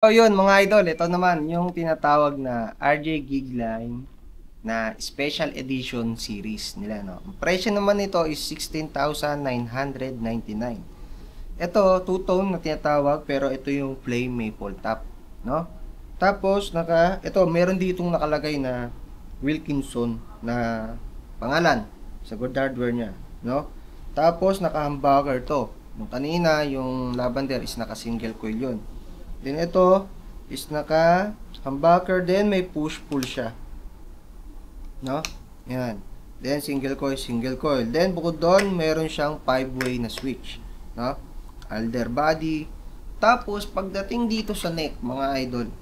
So yun mga idol, ito naman yung tinatawag na RJ Gigline na Special Edition series nila, no. Ang presyo naman nito is 16,999. Ito, two-tone na tinatawag, pero ito yung plain maple top, no. Tapos ito meron ditong nakalagay na Wilkinson na pangalan sa good hardware niya, no. Tapos naka-humbucker to. Yung kanina, yung lavender is naka-single coil yun. Then ito is naka humbucker din, may push-pull siya. No? Yan. Then single coil, single coil. Then bukod doon, meron siyang 5-way na switch. No? Alder body. Tapos pagdating dito sa neck, mga idol,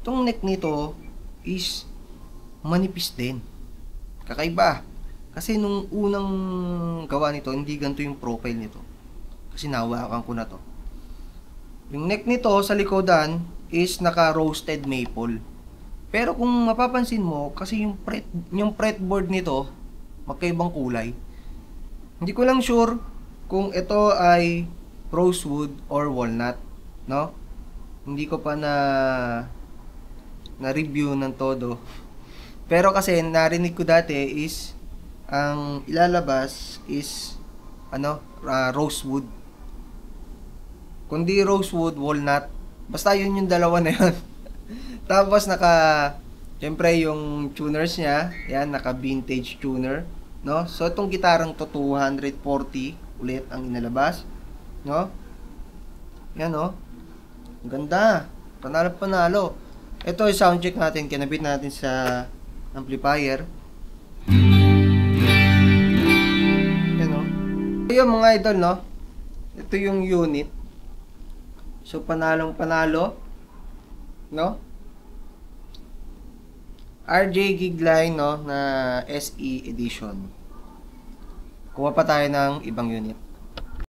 itong neck nito is manipis din. Kakaiba. Kasi nung unang gawa nito, hindi ganito yung profile nito. Kasi nahawakan ko na to. Yung neck nito sa likodan is naka-roasted maple. Pero kung mapapansin mo, kasi yung fretboard nito, magkaibang kulay. Hindi ko lang sure kung ito ay rosewood or walnut, no? Hindi ko pa na review ng todo. Pero kasi narinig ko dati is ang ilalabas is rosewood. Kundi rosewood, walnut. Basta yun yung dalawa na yun. Tapos syempre yung tuners niya, yan, naka vintage tuner, no? So itong gitarang to 240 ulit ang inalabas, no? Yan, no? Ang ganda. Panalo. Ito yung sound check natin, kinabit natin sa amplifier. Yan, no? Ito yung mga idol, no? Ito yung unit. So, panalo, no? RJ Gigline, no, na SE edition. Kuha pa tayo ng ibang unit.